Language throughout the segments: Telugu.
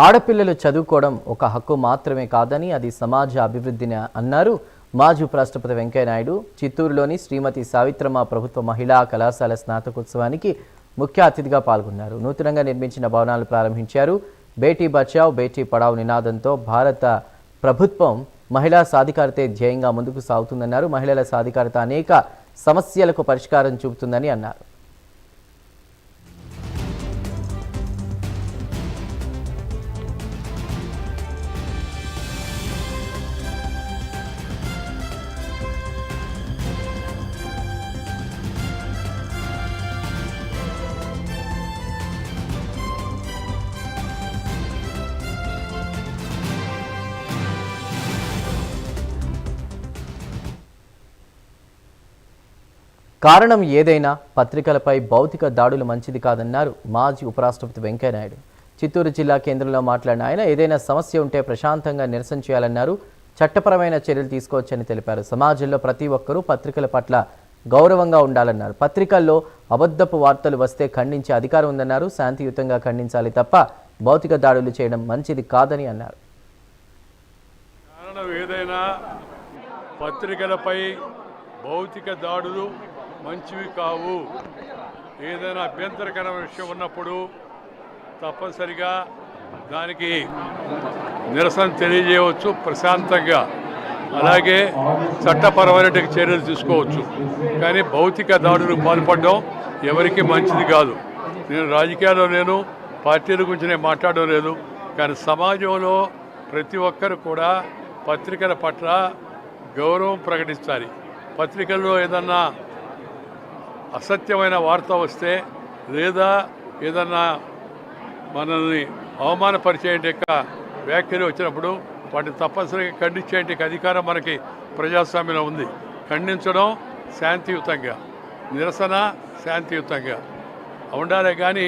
ఆడపిల్లలు చదువుకోవడం ఒక హక్కు మాత్రమే కాదని అది సమాజ అభివృద్ధిని అన్నారు మాజీ ఉపరాష్ట్రపతి వెంకయ్యనాయుడు. చిత్తూరులోని శ్రీమతి సావిత్రమ్మ ప్రభుత్వ మహిళా కళాశాల స్నాతకోత్సవానికి ముఖ్య అతిథిగా పాల్గొన్నారు. నూతనంగా నిర్మించిన భవనాలు ప్రారంభించారు. బేటీ బచావ్ బేటీ పడావ్ నినాదంతో భారత ప్రభుత్వం మహిళా సాధికారతే ధ్యేయంగా ముందుకు సాగుతుందన్నారు. మహిళల సాధికారత అనేక సమస్యలకు పరిష్కారం చూపుతుందని అన్నారు. కారణం ఏదైనా పత్రికలపై భౌతిక దాడులు మంచిది కాదన్నారు మాజీ ఉపరాష్ట్రపతి వెంకయ్యనాయుడు. చిత్తూరు జిల్లా కేంద్రంలో మాట్లాడిన ఆయన ఏదైనా సమస్య ఉంటే ప్రశాంతంగా నిరసన చేయాలన్నారు. చట్టపరమైన చర్యలు తీసుకోవచ్చని తెలిపారు. సమాజంలో ప్రతి ఒక్కరూ పత్రికల పట్ల గౌరవంగా ఉండాలన్నారు. పత్రికల్లో అబద్ధపు వార్తలు వస్తే ఖండించే అధికారం ఉందన్నారు. శాంతియుతంగా ఖండించాలి తప్ప భౌతిక దాడులు చేయడం మంచిది కాదని అన్నారు. కారణం ఏదైనా పత్రికలపై భౌతిక దాడులు మంచివి కావు. ఏదైనా అభ్యంతరకరమైన విషయం ఉన్నప్పుడు తప్పనిసరిగా దానికి నిరసన తెలియజేయవచ్చు ప్రశాంతంగా. అలాగే చట్టపరమైన చర్యలు తీసుకోవచ్చు. కానీ భౌతిక దాడులకు పాల్పడడం ఎవరికి మంచిది కాదు. నేను రాజకీయాల్లో లేను, పార్టీల గురించి నేను మాట్లాడడం లేదు. కానీ సమాజంలో ప్రతి ఒక్కరు కూడా పత్రికల పట్ల గౌరవం ప్రకటించాలి. పత్రికల్లో ఏదన్నా అసత్యమైన వార్త వస్తే లేదా ఏదన్నా మనల్ని అవమానపరిచేటి యొక్క వ్యాఖ్యలు వచ్చినప్పుడు వాటిని తప్పనిసరిగా ఖండించేటి అధికారం మనకి ప్రజాస్వామ్యంలో ఉంది. ఖండించడం శాంతియుతంగా, నిరసన శాంతియుతంగా ఉండాలే కానీ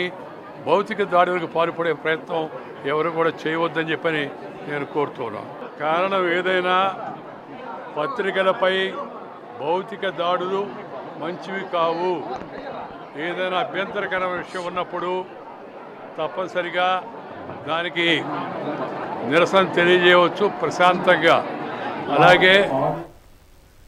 భౌతిక దాడులకు పాల్పడే ప్రయత్నం ఎవరు కూడా చేయవద్దని చెప్పని నేను కోరుతున్నాను. కారణం ఏదైనా పత్రికలపై భౌతిక దాడులు మంచివి కావు. ఏదైనా అభ్యంతరకరమైన విషయం ఉన్నప్పుడు తప్పనిసరిగా దానికి నిరసన తెలియజేయవచ్చు ప్రశాంతంగా. అలాగే